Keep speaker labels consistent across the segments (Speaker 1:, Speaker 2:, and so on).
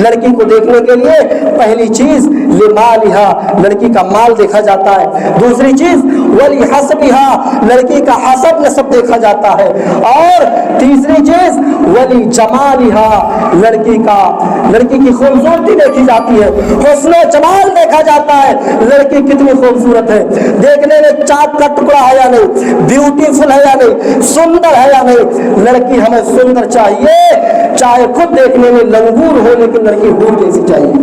Speaker 1: لڑکی کو دیکھنے کے لیے پہلی چیز لمالہا، لڑکی کا مال دیکھا جاتا ہے، دوسری چیز ولحسبہا، لڑکی کا حسب نسب دیکھا جاتا ہے، اور تیسری چیز ولجمالہا، لڑکی کی خوبصورتی دیکھی جاتی ہے، حسن و جمال دیکھا جاتا ہے، لڑکی کتنی خوبصورت ہے، دیکھنے میں چاند کا ٹکڑا ہے یا نہیں، بیوٹیفل ہے یا نہیں، سندر ہے یا نہیں۔ لڑکی ہمیں سندر چاہیے، چاہے خود دیکھنے میں لنگور ہو لیکن لڑکی حور جیسی چاہیے،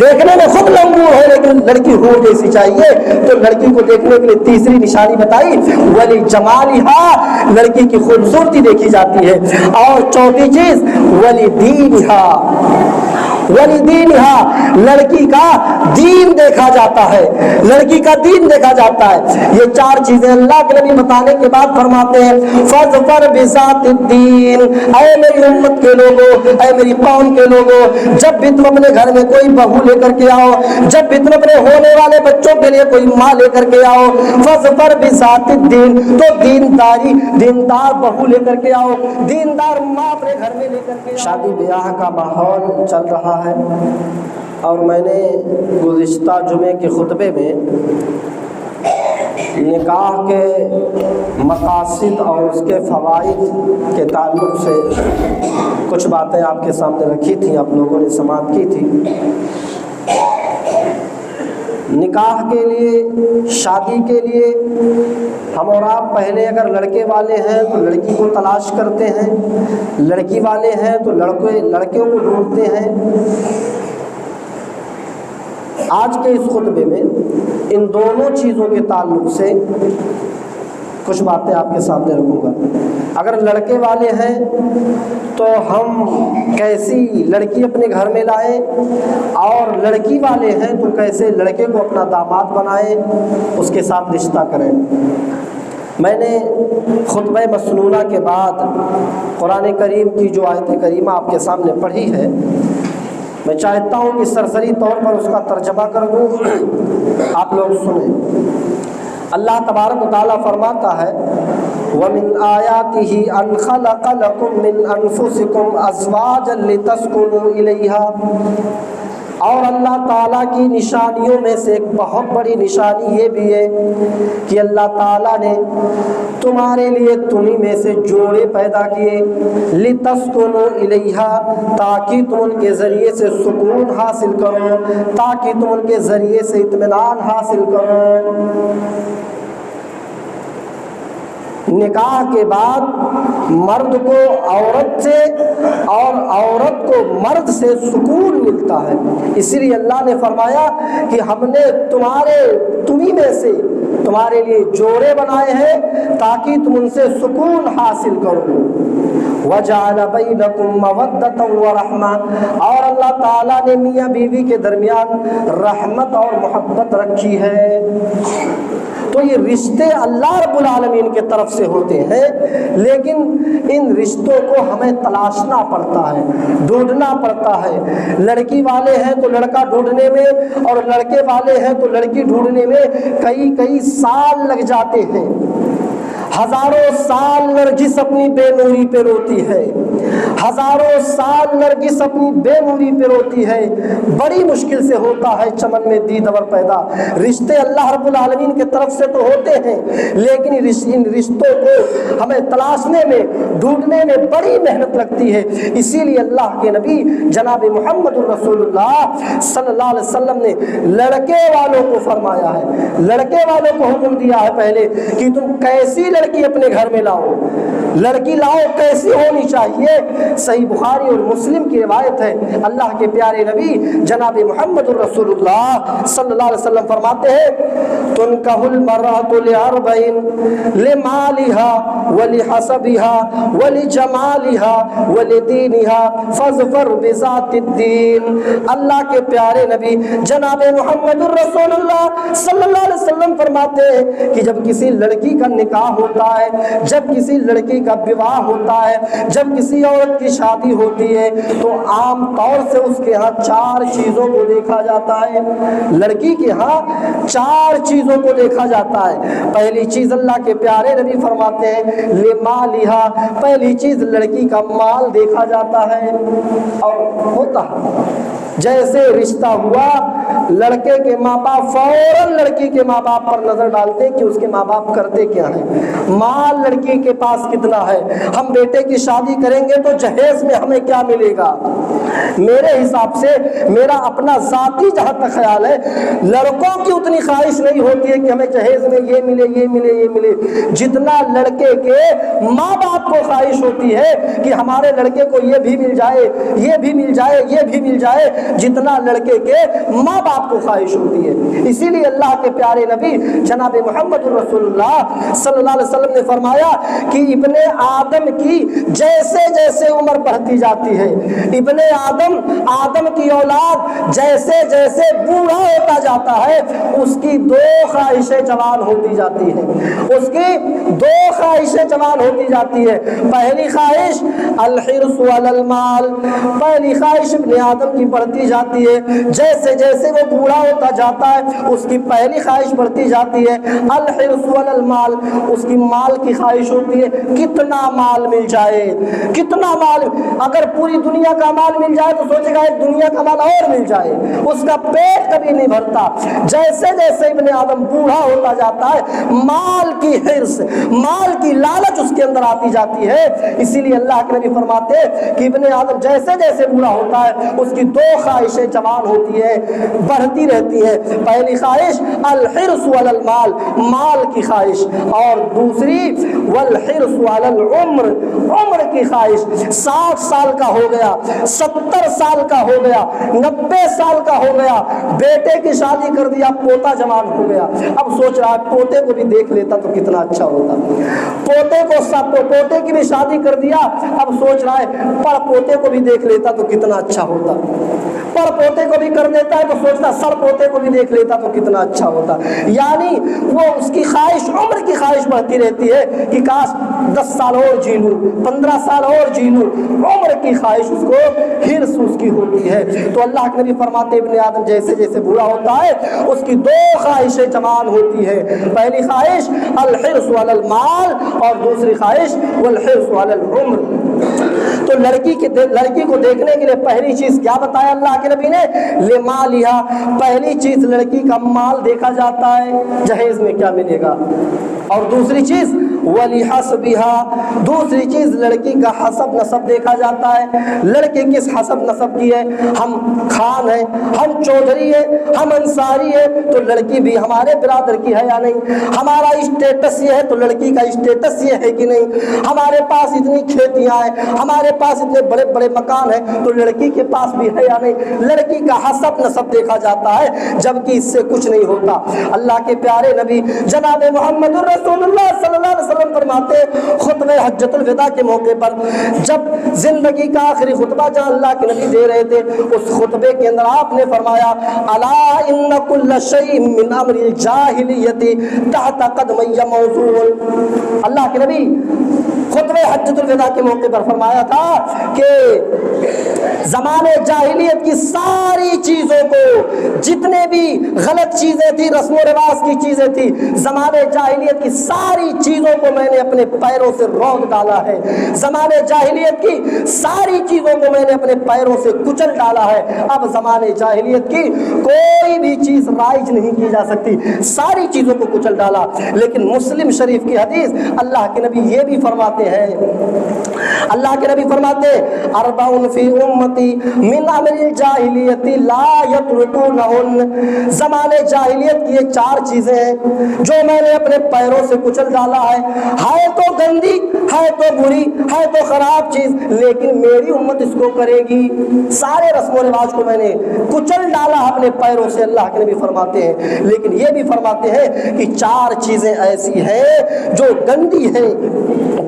Speaker 1: دیکھنے میں خود لنگور ہو لیکن لڑکی حور جیسی چاہیے۔ تو لڑکی کو دیکھنے کے لیے تیسری نشانی بتائی ولی جمالہا، لڑکی کی خوبصورتی دیکھی جاتی ہے، اور چوتھی چیز ولی دینہا، ولی دینہا، لڑکی کا دین دیکھا جاتا ہے، لڑکی کا دین دیکھا جاتا ہے۔ یہ چار چیزیں اللہ کے نبی بتانے کے بعد فرماتے ہیں فَاظْفَرْ بِذَاتِ الدِّینِ، اے میری امت کے لوگوں، اے میری قوم کے لوگوں، جب بھی تم اپنے گھر میں کوئی بہو لے کر کے آؤ، جب بھی تم اپنے ہونے والے بچوں کے لیے کوئی ماں لے کر کے آؤ، فَاظْفَرْ بِذَاتِ الدِّینِ، تو دیندار بہو لے کر کے آؤ، دیندار ماں اپنے گھر میں لے کر کے آؤ۔ شادی بیاہ کا ماحول چل رہا ہے، اور میں نے گزشتہ جمعے کے خطبے میں نکاح کے مقاصد اور اس کے فوائد کے تعلق سے کچھ باتیں آپ کے سامنے رکھی تھیں، آپ لوگوں نے سماعت کی تھی۔ نکاح کے لیے، شادی کے لیے ہم اور آپ پہلے اگر لڑکے والے ہیں تو لڑکی کو تلاش کرتے ہیں، لڑکی والے ہیں تو لڑکے کو ڈھونڈتے ہیں۔ آج کے اس خطبے میں ان دونوں چیزوں کے تعلق سے کچھ باتیں آپ کے سامنے رکھوں گا۔ اگر لڑکے والے ہیں تو ہم کیسی لڑکی اپنے گھر میں لائیں، اور لڑکی والے ہیں تو کیسے لڑکے کو اپنا داماد بنائیں، اس کے ساتھ رشتہ کریں۔ میں نے خطبہ مسنونہ کے بعد قرآن کریم کی جو آیت کریمہ آپ کے سامنے پڑھی ہے، میں چاہتا ہوں کہ سرسری طور پر اس کا ترجمہ کر دوں، آپ لوگ سنیں۔ اللہ تبارک و تعالیٰ فرماتا ہے وَمِنْ آيَاتِهِ أَنْ خَلَقَ لَكُم مِّنْ أَنفُسِكُمْ أَزْوَاجًا لِتَسْكُنُوا إِلَيْهَا، اور اللہ تعالیٰ کی نشانیوں میں سے ایک بہت بڑی نشانی یہ بھی ہے کہ اللہ تعالیٰ نے تمہارے لیے تمہیں میں سے جوڑے پیدا کیے، لِتَسْكُنُوا إِلَيْهَا، تاکہ تم ان کے ذریعے سے سکون حاصل کرو، تاکہ تم ان کے ذریعے سے اطمینان حاصل کرو۔ نکاح کے بعد مرد کو عورت سے اور عورت کو مرد سے سکون ملتا ہے، اسی لیے اللہ نے فرمایا کہ ہم نے تمہیں میں سے تمہارے لیے جوڑے بنائے ہیں تاکہ تم ان سے سکون حاصل کرو۔ وَجَعَلَ بَيْنَكُمْ مَوَدَّةً وَرَحْمَةً، اور اللہ تعالیٰ نے میاں بیوی کے درمیان رحمت اور محبت رکھی ہے۔ تو یہ رشتے اللہ رب العالمین کی طرف سے ہوتے ہیں، لیکن ان رشتوں کو ہمیں تلاشنا پڑتا ہے، ڈھونڈنا پڑتا ہے۔ لڑکی والے ہیں تو لڑکا ڈھونڈنے میں، اور لڑکے والے ہیں تو لڑکی ڈھونڈنے میں کئی سال لگ جاتے ہیں۔ ہزاروں سال نرگس اپنی بے نوری پہ روتی ہے، ہزاروں سال نرگس اپنی بے نوری پہ روتی ہے، بڑی مشکل سے ہوتا ہے چمن میں دیدور پیدا۔ رشتے اللہ رب العالمین کی طرف سے تو ہوتے ہیں، لیکن ان رشتوں کو ہمیں تلاشنے میں، ڈھونڈنے میں بڑی محنت لگتی ہے۔ اسی لیے اللہ کے نبی جناب محمد الرسول اللہ صلی اللہ علیہ وسلم نے لڑکے والوں کو فرمایا ہے، لڑکے والوں کو حکم دیا ہے پہلے کہ تم کیسی لڑکی اپنے گھر میں لاؤ، لڑکی لاؤ کیسی ہونی چاہیے۔ صحیح بخاری اور مسلم کی روایت ہے، اللہ کے پیارے نبی جناب محمد الرسول اللہ صلی اللہ علیہ وسلم فرماتے ہیں تنکح المرأة لأربع، لمالها ولحسبها ولجمالها ولدينها فاظفر بذات الدين۔ اللہ کے پیارے نبی جناب محمد الرسول اللہ صلی اللہ علیہ وسلم فرماتے ہیں کہ جب کسی لڑکی کا نکاح ہوتا ہے، جب کسی لڑکی کا بیواہ ہوتا ہے، جب کسی عورت عورت کی شادی ہوتی ہے تو عام طور سے اس کے ہاں 4 چیزوں کو دیکھا جاتا ہے. لڑکی کے ہاں 4 چیزوں کو دیکھا جاتا ہے. پہلی چیز اللہ کے پیارے نبی فرماتے ہیں لمالہا، پہلی چیز لڑکی کا مال دیکھا جاتا ہے. اور ہوتا جیسے رشتہ ہوا لڑکے کے ماں باپ فوراً لڑکی کے ماں باپ پر نظر ڈالتے ہیں کہ اس کے ماں باپ کرتے کیا ہیں، مال لڑکی کے پاس کتنا ہے، ہم بیٹے کی شادی کریں گے تو جہیز میں ہمیں کیا ملے گا. میرے حساب سے میرا اپنا ذاتی جہاں تک خیال ہے لڑکوں کی اتنی خواہش نہیں ہوتی ہے کہ ہمیں جہیز میں یہ ملے یہ ملے یہ ملے، جتنا لڑکے کے ماں باپ کو خواہش ہوتی ہے کہ ہمارے لڑکے کو یہ بھی مل جائے یہ بھی مل جائے یہ بھی مل جائے، جتنا لڑکے کے ماں باپ کو خواہش ہوتی ہے. اسی لیے اللہ کے پیارے نبی جناب محمد رسول اللہ صلی اللہ علیہ وسلم نے فرمایا کہ ابن آدم کی جیسے جیسے عمر بڑھتی جاتی ہے، ابن آدم کی اولاد جیسے جیسے بوڑھا ہوتا جاتا ہے اس کی 2 خواہشیں جوان ہوتی جاتی ہیں، اس کی 2 خواہشیں جوان ہوتی جاتی ہے. پہلی خواہش الحرص علی المال، پہلی خواہش ابن آدم کی بڑھتی جاتی ہے، جیسے جیسے وہ بوڑھا ہوتا جاتا ہے اس کی پہلی خواہش بڑھتی جاتی ہے الحرص علی المال، اس کی مال کی خواہش ہوتی ہے کتنا مال مل جائے، کتنا مال، اگر پوری دنیا کا مال مل جائے تو سوچے گا ایک دنیا کا مال اور مل جائے، اس کا پیٹ کبھی نہیں بھرتا. جیسے جیسے ابن آدم بوڑھا ہوتا جاتا ہے مال کی حرص، مال کی لالچ اس کے اندر آتی جاتی ہے. اسی لیے اللہ کے نبی فرماتے ہیں کہ ابن آدم جیسے جیسے بوڑھا ہوتا ہے اس کی 2 خواہشیں جوان ہوتی ہے بڑھتی رہتی ہے. پہلی خواہش الحرص علی المال، مال کی خواہش، اور دوسری والحرص علی العمر، عمر کی خواہش. 60 سال کا ہو گیا، 70 سال کا ہو گیا، 90 سال کا ہو گیا، بیٹے کی شادی کر دیا، پوتا جوان ہو گیا، اب سوچ رہا ہے پوتے کو بھی دیکھ لیتا تو کتنا اچھا ہوتا. پوتے کی بھی شادی کر دیا، اب سوچ رہا ہے پڑ پوتے کو بھی دیکھ لیتا تو کتنا اچھا ہوتا. پڑ پوتے کو بھی کر دیتا ہے تو سوچتا سر پوتے کو بھی دیکھ لیتا تو کتنا اچھا ہوتا. یعنی وہ اس کی خواہش، عمر کی خواہش بڑھتی رہتی ہے کہ کاش 10 سال اور جی لوں، 15 سال اور جی لوں. عمر کی خواہش اس کو حرص اس کی ہوتی ہے. تو اللہ کے نبی فرماتے ابن آدم جیسے جیسے بوڑھا ہوتا ہے اس کی 2 خواہشیں جوان ہوتی ہے. پہلی خواہش الحرص علی المال اور دوسری خواہش والحرص علی العمر. تو لڑکی کو دیکھنے کے لیے پہلی چیز کیا بتایا اللہ کے نبی نے لمالہا، پہلی چیز لڑکی کا مال دیکھا جاتا ہے جہیز میں کیا ملے گا، اور دوسری چیز ولحسبہا، دوسری چیز لڑکی کا حسب نسب دیکھا جاتا ہے. لڑکے کس حسب نسب کی ہے، ہم خان ہیں، ہم چودھری ہیں، ہم انصاری ہیں تو لڑکی بھی ہمارے برادر کی ہے یا نہیں. ہمارا اسٹیٹس یہ ہے تو لڑکی کا اسٹیٹس یہ ہے کہ نہیں. ہمارے پاس اتنی کھیتیاں ہیں، ہمارے پاس اتنے بڑے بڑے مکان ہیں تو لڑکی کے پاس بھی ہے یا نہیں. لڑکی کا حسب نسب دیکھا جاتا ہے جبکہ اس سے کچھ نہیں ہوتا. اللہ کے پیارے نبی جناب محمد رسول اللہ صلی اللہ علیہ وسلم فرماتے خطبہ حجۃ الوداع کے موقع پر جب زندگی کا آخری خطبہ جہاں اللہ کے نبی دے رہے تھے اس خطبے کے اندر آپ نے فرمایا الا ان کل شیء من امر الجاہلیت تحت قدمی موضوع. اللہ کے نبی خطبہ حجۃ الوداع کے موقع پر فرمایا تھا کہ زمانے جاہلیت کی ساری چیزوں کو، جتنے بھی غلط چیزیں تھی، رسم و رواج کی چیزیں تھی، زمانے جاہلیت کی ساری چیزوں کو میں نے اپنے پیروں سے روند ڈالا ہے. زمانے جاہلیت کی ساری چیزوں کو میں نے اپنے پیروں سے کچل ڈالا ہے. اب زمانے جاہلیت کی کوئی بھی چیز رائج نہیں کی جا سکتی، ساری چیزوں کو کچل ڈالا. لیکن مسلم شریف کی حدیث اللہ کے نبی یہ بھی فرماتے ہیں، اللہ کے نبی فرماتے اربعون فی امتی من امر الجاہلیت لا یترکونہن. زمانے جاہلیت کی یہ 4 چیزیں ہیں جو میں نے اپنے پیروں سے کچل ڈالا ہے تو گندی، ہے تو بری، ہے تو خراب چیز، لیکن میری امت اس کو کرے گی. سارے رسم و رواج کو میں نے کچل ڈالا اپنے پیروں سے، اللہ کے نبی فرماتے ہیں. لیکن یہ بھی فرماتے ہیں کہ 4 چیزیں ایسی ہیں جو گندی ہیں،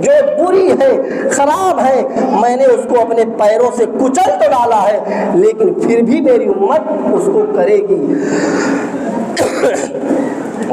Speaker 1: جو بری ہے، خراب ہے، میں نے اس کو اپنے پیروں سے کچل تو ڈالا ہے لیکن پھر بھی میری امت اس کو کرے گی.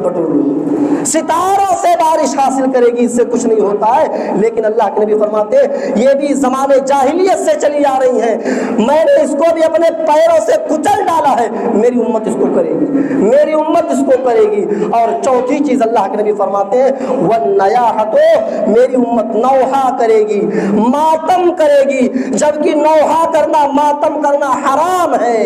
Speaker 1: بٹور لو. ستاروں سے بارش حاصل کرے گی, اس سے کچھ نہیں ہوتا ہے. لیکن اللہ کے نبی فرماتے یہ بھی زمانے جاہلیت سے چلی آ رہی ہیں, میں نے اس کو بھی اپنے پیروں سے کچل ڈالا ہے, میری امت اس کو کرے گی, میری امت اس کو کرے گی. اور چوتھی چیز اللہ کے نبی فرماتے ہیں وَالنَّيَاحَةُ, میری امت نوحہ کرے گی, ماتم کرے گی, جبکہ نوحہ کرنا ماتم کرنا حرام ہے,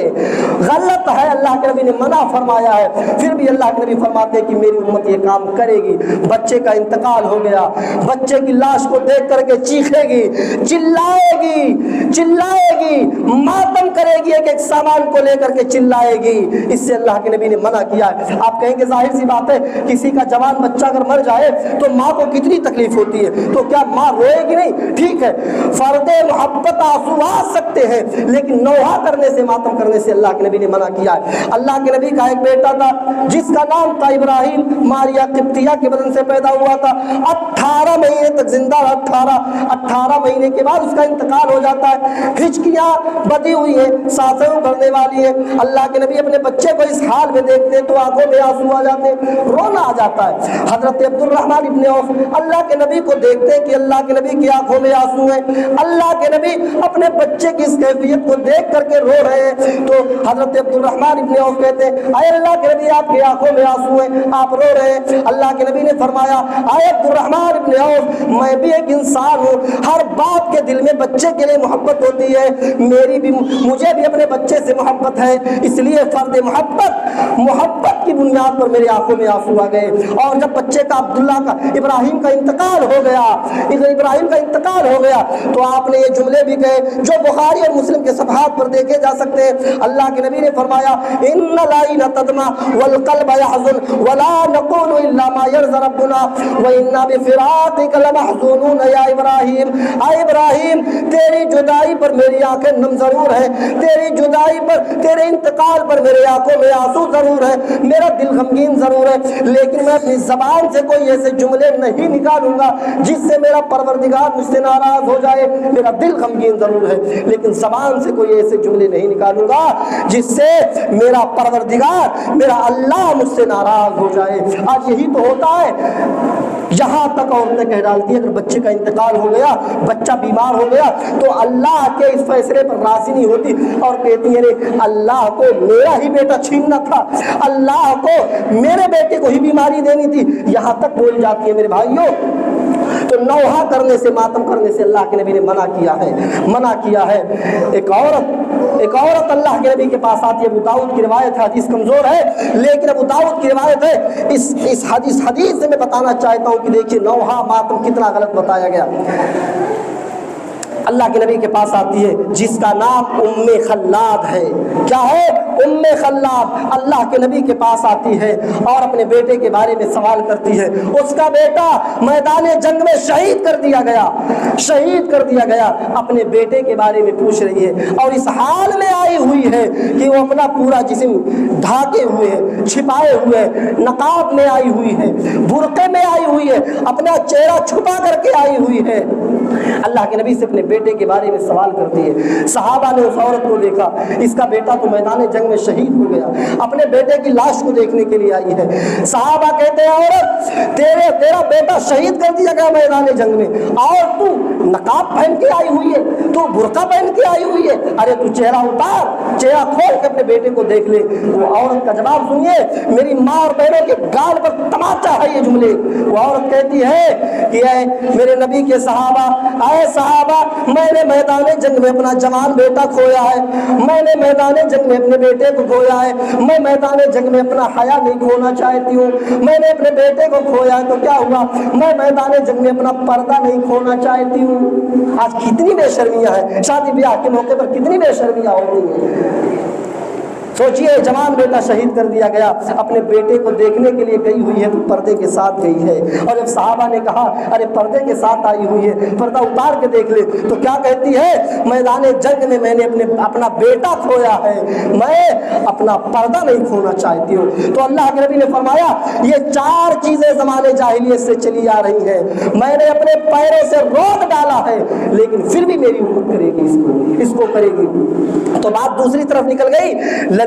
Speaker 1: غلط ہے, اللہ کے نبی نے منع فرمایا ہے. پھر بھی اللہ کے نبی فرماتے ہیں کہ میری امت یہ کام کرے گی. بچے کا انتقال ہو گیا, بچے کی لاش کو دیکھ کر کے چیخے گی, چلائے گی, چلائے گی, ماتم کرے گی, ایک سامان کو لے کر کے چلائے گی. اس سے اللہ کے نبی نے منع کیا ہے. آپ کہیں گے ظاہر سی بات ہے, کسی کا جوان بچہ اگر مر جائے تو ماں کو کتنی تکلیف ہوتی ہے, تو کیا ماں روئے گی نہیں؟ ٹھیک ہے, فرد محبت آنسو آ سکتے ہیں, لیکن نوحہ کرنے سے, ماتم کرنے سے اللہ کے نبی نے منع کیا ہے. اللہ کے نبی کا ایک بیٹا تھا جس کا نام تھا ابراہیم, ماریا قبطیہ کے بدن سے پیدا ہوا تھا, 18 مہینے تک زندہ رہا. 18 مہینے کے بعد اس کا انتقال ہو جاتا ہے. ہچکیاں بدی ہوئی ہیں, سانسیں بھرنے والی ہیں. اللہ کے نبی اپنے بچے کو اس حال میں دیکھتے تو آنکھوں میں آنسو آ جاتے, رونا آ جاتا ہے. حضرت عبد الرحمن ابن عوف اللہ کے نبی کو دیکھتے کہ اللہ کے نبی کی آنکھوں میں آنسو ہیں. اللہ کے نبی اپنے بچے کی اس کیفیت کو دیکھ کر کے رو رہے ہیں, تو حضرت عبد الرحمن ابن عوف کہتے ہیں اے اللہ کے نبی آپ کی آنکھوں میں آنسو ہیں, آپ رو رہے ہیں. اللہ کے نبی نے فرمایا اے عبد الرحمن ابن عوف, میں بھی ایک انسان ہوں, ہر باپ کے دل میں بچے کے لیے محبت ہوتی ہے, مجھے بھی اپنے بچے سے محبت ہے, اس لیے فرد محبت کی بنیاد پر میری آنکھوں میں آنسو آ گئے. اور جب بچے کا عبداللہ کا ابراہیم کا انتقال ہو گیا تو آپ نے یہ جملے بھی کہے جو بخاری اور مسلم کے صفحات پر دیکھے جا سکتے ہیں. اللہ کے نبی نے فرمایا ان العین تدمع والقلب يحزن ولا نقول الا ما يرضى ربنا وانا بفراقك لمحزونون یا ابراہیم. اے ابراہیم, تیری جدائی پر میری آنکھیں نم ضرور ہیں, تیری جدائی پر, تیرے انتقال پر میرے آنکھوں میں آنسو ضرور ہے, میرا دل غمگین ضرور ہے, لیکن میں اپنی زبان سے کوئی ایسے جملے نہیں نکالوں گا جس سے میرا پروردگار مجھ سے ناراض ہو جائے. میرا دل غمگین ضرور ہے, لیکن زبان سے کوئی ایسے جملے نہیں نکالوں گا جس سے میرا پروردگار, میرا اللہ مجھ سے ناراض ہو جائے. آج یہی تو ہوتا ہے, یہاں تک عورتیں کہہ ڈالتی ہیں اگر بچے کا انتقال ہو گیا, بچہ بیمار ہو گیا, تو اللہ کے اس فیصلے پر راضی نہیں ہوتی اور کہتی ہیں اللہ کو میرا ہی بیٹا چھیننا تھا, اللہ کو میرے بیٹے کو ہی بیماری دینی تھی, یہاں تک بول جاتی ہے. میرے بھائیوں, تو نوحہ کرنے سے, ماتم کرنے سے اللہ کے نبی نے منع کیا ہے. ایک عورت اللہ کے نبی کے پاس آتی ہے. ابو داؤد کی روایت ہے, حدیث کمزور ہے لیکن ابو داؤد کی روایت ہے. اس حدیث سے میں بتانا چاہتا ہوں کہ دیکھیے نوحہ ماتم کتنا غلط بتایا گیا. اللہ کے نبی کے پاس آتی ہے جس کا نام ام خلاد ہے. کیا ہے؟ ام خلاد. اللہ کے نبی کے پاس آتی ہے اور اپنے بیٹے کے بارے میں سوال کرتی ہے. اس کا بیٹا میدان جنگ میں شہید کر دیا گیا. اپنے بیٹے کے بارے میں پوچھ رہی ہے اور اس حال میں آئی ہوئی ہے کہ وہ اپنا پورا جسم ڈھانکے ہوئے ہے, چھپائے ہوئے, نقاب میں آئی ہوئی ہے, برقعے میں آئی ہوئی ہے, اپنا چہرہ چھپا کر کے آئی ہوئی ہے. اللہ کے نبی سے اپنے بیٹے کے بارے میں سوال کرتی ہے. صحابہ نے اس عورت کو دیکھا, اس کا بیٹا تو میدان جنگ میں شہید ہو گیا, اپنے بیٹے کی لاش کو دیکھنے کے لیے آئی ہے. صحابہ کہتے ہیں عورت, تیرا بیٹا شہید کر دیا گیا میدان جنگ میں, اور تو نقاب پہن کے آئی ہوئی ہے, تو برقع پہن کے آئی ہوئی ہے, ارے تو چہرہ اتار, چہرہ کھول کے اپنے بیٹے کو دیکھ لے. وہ عورت کا جواب سنیے, میری ماں اور بہنوں کے گال پر تماچا ہے یہ جملے. وہ عورت کہتی ہے کہ اے میرے نبی کے صحابہ, اے صحابہ, میں نے میدان جنگ میں اپنا جوان بیٹا کھویا ہے, میں نے میدان جنگ میں اپنے بیٹے کو کھویا ہے, میں میدان جنگ میں اپنا حیا نہیں کھونا چاہتی ہوں, میں نے اپنے بیٹے کو کھویا ہے تو کیا ہوا, میں میدان جنگ میں اپنا پردہ نہیں کھونا چاہتی ہوں. آج کتنی بے شرمیاں ہیں, شادی بیاہ کے موقع پر کتنی بے شرمیاں ہوتی ہیں. سوچئے, جوان بیٹا شہید کر دیا گیا, اپنے بیٹے کو دیکھنے کے لیے گئی ہوئی ہے تو پردے کے ساتھ گئی ہے. اور جب صحابہ نے کہا ارے پردے کے ساتھ آئی ہوئی ہے, پردہ اتار کے دیکھ لے, تو کیا کہتی ہے, میدان جنگ میں نے اپنا بیٹا کھویا ہے, میں اپنا پردہ نہیں کھونا چاہتی ہوں. تو اللہ کے نبی نے فرمایا یہ 4 چیزیں زمانے جاہلیت سے چلی آ رہی ہیں, میں نے اپنے پیروں سے روک ڈالا ہے, لیکن پھر بھی میری امت کرے گی, اس کو کرے گی. تو بات دوسری طرف نکل گئی,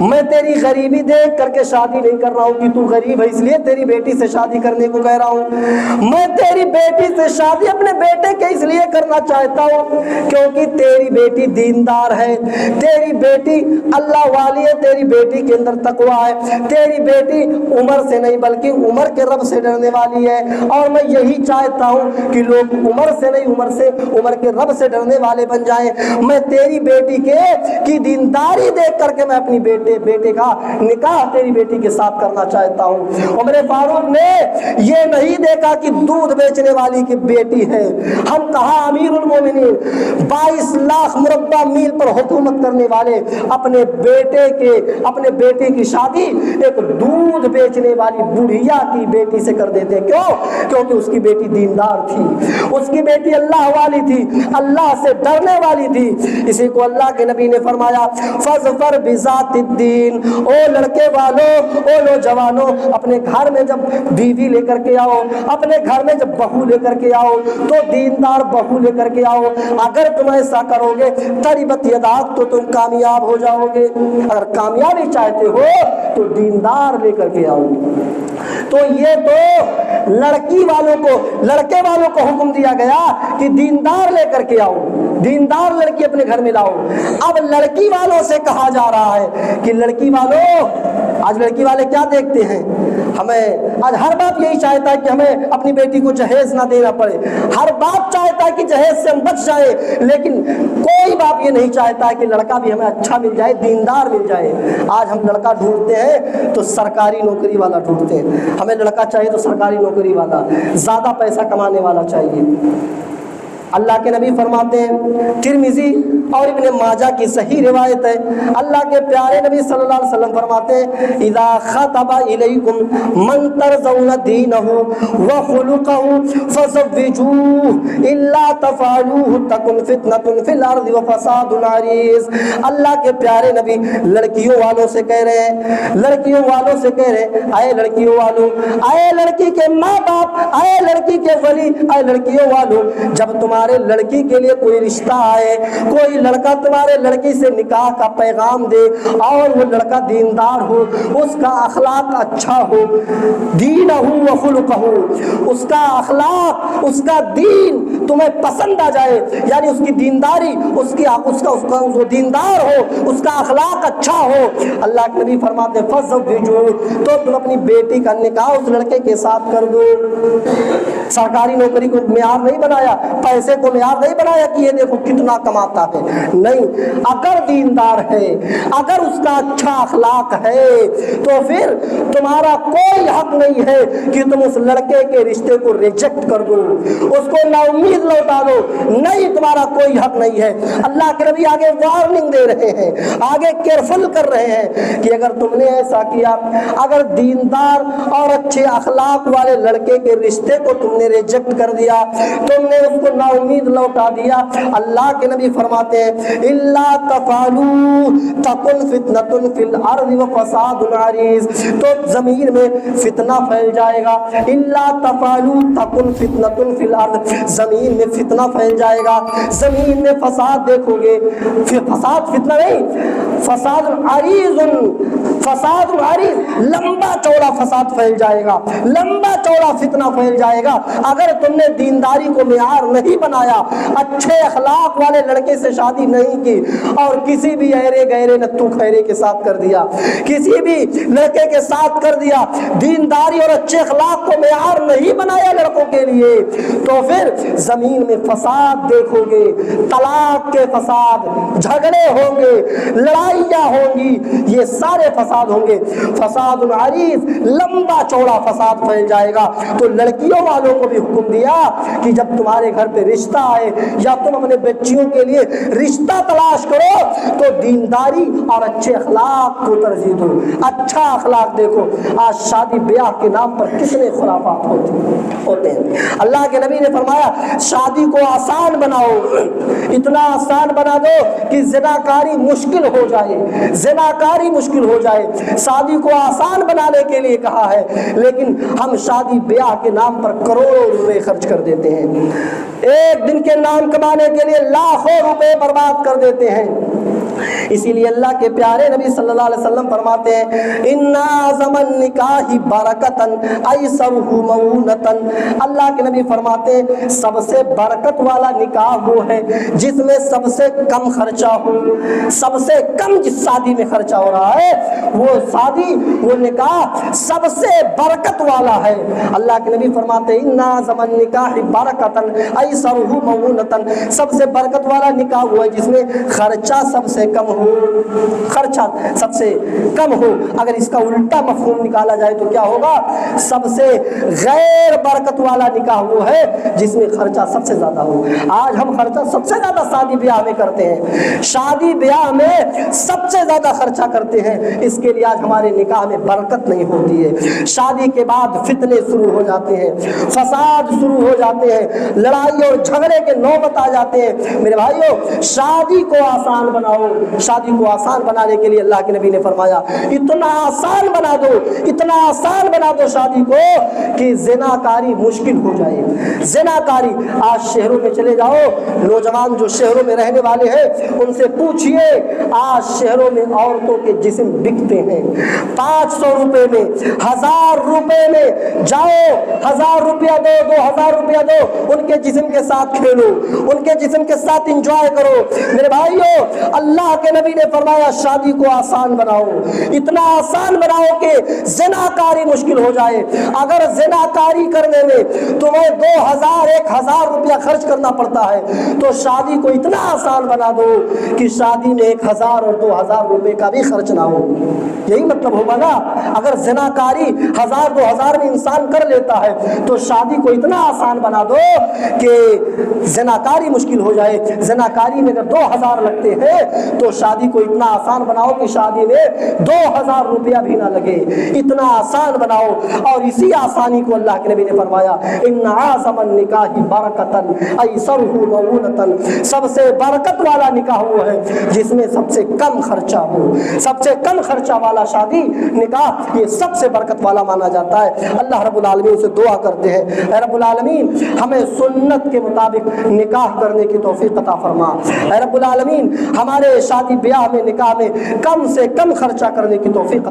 Speaker 1: میں تیری غریبی دیکھ کر کے شادی نہیں کر رہا ہوں کہ تو غریب ہے اس لیے تیری بیٹی سے شادی کرنے کو کہہ رہا ہوں، میں تیری بیٹی سے شادی اپنے بیٹے کے اس لیے کرنا چاہتا ہوں کیونکہ تیری بیٹی دیندار ہے، تیری بیٹی اللہ والی ہے، تیری بیٹی کے اندر تقویٰ ہے، تیری بیٹی عمر سے نہیں بلکہ عمر کے رب سے ڈرنے والی ہے، اور میں یہی چاہتا ہوں کہ لوگ عمر سے نہیں عمر کے رب سے ڈرنے والے بن جائیں۔ میں تیری بیٹی کی دینداری دیکھ کر کے میں اپنی بیٹے کا نکاح تیری بیٹی کے ساتھ کرنا چاہتا ہوں۔ عمر فاروق نے یہ نہیں دیکھا کہ دودھ بیچنے والی کی بیٹی ہے، ہم کہا امیر المومنین 22 لاکھ مربع میل پر حکومت کرنے والے اپنے بیٹے کی شادی ایک دودھ بیچنے والی بڑھیا کی بیٹی سے کر دیتے، کیونکہ اس کی بیٹی دیندار تھی، اس کی بیٹی اللہ والی تھی، اللہ سے ڈرنے والی تھی۔ اسی کو اللہ کے نبی نے فرمایا فَاظْفَرْ بِذَاتِ الدِّينِ، او لڑکے والوں، او نوجوانوں، اپنے گھر میں جب بیوی لے کر کے آؤ، اپنے گھر میں جب بہو لے کر کے آؤ تو دیندار بہو لے کر کے آؤ۔ اگر تم ایسا کرو گے تربت یداک تو تم کامیاب ہو جاؤ گے، اگر کامیابی چاہتے ہو تو دیندار لے کر کے آؤ۔ تو یہ تو لڑکے والوں کو حکم دیا گیا کہ دیندار لے کر کے آؤ، دیندار لڑکی اپنے گھر میں لاؤ۔ اب لڑکی والوں سے کہا جا رہا ہے کہ لڑکی والوں، آج لڑکی والے کیا دیکھتے ہیں، آج ہر باپ یہی چاہتا ہے کہ ہمیں اپنی بیٹی کو جہیز نہ دینا پڑے، ہر باپ چاہتا ہے کہ جہیز سے ہم بچ جائے، لیکن کوئی باپ یہ نہیں چاہتا ہے کہ لڑکا بھی ہمیں اچھا مل جائے، دیندار مل جائے۔ آج ہم لڑکا ڈھونڈتے ہیں تو سرکاری نوکری والا ڈھونڈتے ہیں، ہمیں لڑکا چاہیے تو سرکاری نوکری والا، زیادہ پیسہ کمانے والا چاہیے۔ اللہ کے نبی فرماتے ہیں، ترمذی اور ابن ماجہ کی صحیح روایت ہے، اللہ کے پیارے نبی صلی اللہ علیہ وسلم فرماتے ہیں اذا خطب الیکم من ترضون دینہ وخلقہ فزوجوہ الا تفعلوہ تکن فتنۃ فی الارض وفساد عریض۔ اللہ کے پیارے نبی لڑکیوں والوں سے کہہ رہے ہیں، اے لڑکیوں والوں، اے لڑکی کے ماں باپ، اے لڑکی کے ولی، اے لڑکیوں والوں، جب تمہارے لڑکی کے لیے کوئی رشتہ آئے، کوئی لڑکا تمہارے لڑکی سے نکاح کا پیغام دے اور وہ لڑکا دیندار ہو، اس کا اخلاق اچھا ہو، دینہ و خلقہ، اس کا اخلاق، اس کا دین تمہیں پسند آ جائے، یعنی اس کی دینداری، اس کا دیندار ہو، اس کا اخلاق اچھا ہو، اللہ کے نبی فرماتے فزوجوہ، تو تم اپنی بیٹی کا نکاح اس لڑکے کے ساتھ کر دو۔ سرکاری نوکری کو معیار نہیں بنایا، پیسے کو معیار نہیں بنایا کہ یہ دیکھو کتنا کماتا ہے، نہیں، اگر دیندار ہے، اگر اس کا اچھا اخلاق ہے تو پھر تمہارا کوئی حق نہیں ہے کہ تم اس لڑکے کے رشتے کو ریجیکٹ کر دو، اس کو نا امید لوٹا دو، نہیں، تمہارا کوئی حق نہیں ہے۔ اللہ کے نبی آگے وارننگ دے رہے ہیں، آگے کیئرفل کر رہے ہیں کہ اگر تم نے ایسا کیا، اگر دیندار اور اچھے اخلاق والے لڑکے کے رشتے کو تم نے ریجیکٹ کر دیا، تم نے اس کو نا امید لوٹا دیا، اللہ کے نبی فرماتے ہیں الا تفعلوا تکن فتنۃ فی الارض وفساد عریض، تو زمین میں فتنہ پھیل جائے گا، الا تفعلوا تکن فتنۃ فی الارض، زمین میں فتنہ پھیل جائے گا، زمین میں فساد دیکھو گے، پھر فساد فتنہ نہیں، فساد عریض، فساد عریض، لمبا چوڑا فساد پھیل جائے گا، لمبا چوڑا فتنہ پھیل جائے گا۔ اگر تم نے دینداری کو معیار نہیں بنایا، اچھے اخلاق والے لڑکے سے شادی نہیں کی اور کسی بھی ایرے گہرے نتو خیرے کے ساتھ کر دیا، کسی بھی لڑکے کے ساتھ کر دیا، دینداری اور اچھے اخلاق کو معیار نہیں بنایا لڑکوں کے لیے، تو پھر زمین میں فساد دیکھو گے، طلاق کے فساد، جھگڑے ہوں گے، لڑائیاں ہوں گی، یہ سارے فساد ہوں گے، فساد عریض، لمبا چوڑا فساد پھیل جائے گا۔ تو لڑکیوں والوں کو بھی حکم دیا کہ جب تمہارے گھر پہ رشتہ آئے یا تم اپنے بچیوں کے لیے رشتہ تلاش کرو تو دینداری اور اچھے اخلاق کو ترجیح دو، اچھا اخلاق دیکھو۔ آج شادی بیاہ کے نام پر کتنے خرافات ہوتے ہیں۔ اللہ کے نبی نے فرمایا شادی کو آسان بناؤ، اتنا آسان بنا دو کہ زناکاری مشکل ہو جائے، زناکاری مشکل ہو جائے۔ شادی کو آسان بنانے کے لیے کہا ہے، لیکن ہم شادی بیاہ کے نام پر کروڑوں روپے خرچ کر دیتے ہیں، ایک دن کے نام کمانے کے لیے لاکھوں روپے برباد کر دیتے ہیں۔ اسی لیے اللہ کے پیارے نبی صلی اللہ علیہ وسلم فرماتے ہیں ان اعظم النکاح برکتن ایسرہ مؤونتن، اللہ کے نبی فرماتے ہیں سب سے برکت والا نکاح وہ ہے جس میں سب سے کم خرچہ ہو، سب سے کم جس شادی میں خرچہ ہو رہا ہے وہ شادی، وہ نکاح سب سے برکت والا ہے۔ اللہ کے نبی فرماتے ہیں ان اعظم النکاح برکتن ایسرہ مؤونتن، سب سے برکت والا نکاح وہ ہے جس میں خرچہ سب سے کم ہو، خرچہ سب سے کم ہو۔ اگر اس کا الٹا مفہوم نکالا جائے تو کیا ہوگا؟ سب سے غیر برکت والا نکاح وہ ہے جس میں خرچہ سب سے زیادہ ہو۔ آج ہم خرچہ سب سے زیادہ شادی بیاہ میں کرتے ہیں، شادی بیاہ میں سب سے زیادہ خرچہ کرتے ہیں، اس کے لیے آج ہمارے نکاح میں برکت نہیں ہوتی ہے۔ شادی کے بعد فتنے شروع ہو جاتے ہیں، فساد شروع ہو جاتے ہیں، لڑائی اور جھگڑے کے نوبت آ جاتے ہیں۔ میرے بھائیوں شادی کو آسان بناؤ، شادی کو آسان بنانے کے لیے اللہ کے نبی نے فرمایا اتنا آسان بنا دو، اتنا آسان بنا دو شادی کو کہ زنا کاری مشکل ہو جائے۔ زنا کاری آج شہروں میں چلے جاؤ، نوجوان جو شہروں میں رہنے والے ہیں ان سے پوچھئے، آج شہروں میں عورتوں کے جسم بکتے ہیں 500 روپے میں، 1000 روپے میں، جاؤ 1000 روپیہ دو، 2000 روپیہ دو، ان کے جسم کے ساتھ کھیلو، ان کے جسم کے ساتھ انجوائے کرو۔ میرے بھائیوں اللہ کے نبی نے فرمایا شادی کو آسان بناؤ، اتنا آسان بناؤ کہ زنا کاری مشکل ہو جائے۔ اگر زنا کاری کرنے میں تمہیں 2000 1000 روپیہ خرچ کرنا پڑتا ہے تو شادی کو اتنا آسان بنا دو کہ شادی میں 1000 اور 2000 روپے کا بھی خرچ نہ ہو۔ یہی مطلب ہوگا نا، اگر زنا کاری 1000 2000 میں انسان کر لیتا ہے تو شادی کو اتنا آسان بنا دو کہ زنا کاری مشکل ہو جائے۔ زنا کاری میں اگر 2000 لگتے ہیں تو شادی کو اتنا آسان بناؤ کہ شادی میں 2000 روپیہ بھی نہ لگے، اتنا آسان بناؤ۔ اور اسی آسانی کو اللہ کے نبی نے فرمایا ان اعظم النکاح برکتن ایسرہ مؤونتن، سب سے برکت والا نکاح وہ ہے جس میں سب سے کم خرچہ ہو۔ سب سے کم خرچہ والا شادی نکاح یہ سب سے برکت والا مانا جاتا ہے۔ اللہ رب العالمین سے دعا کرتے ہیں اے رب العالمین ہمیں سنت کے مطابق نکاح کرنے کی توفیق عطا فرما۔ اے رب العالمین ہمارے شادی بیاہ میں نکاح میں کم سے کم خرچہ کرنے کی توفیق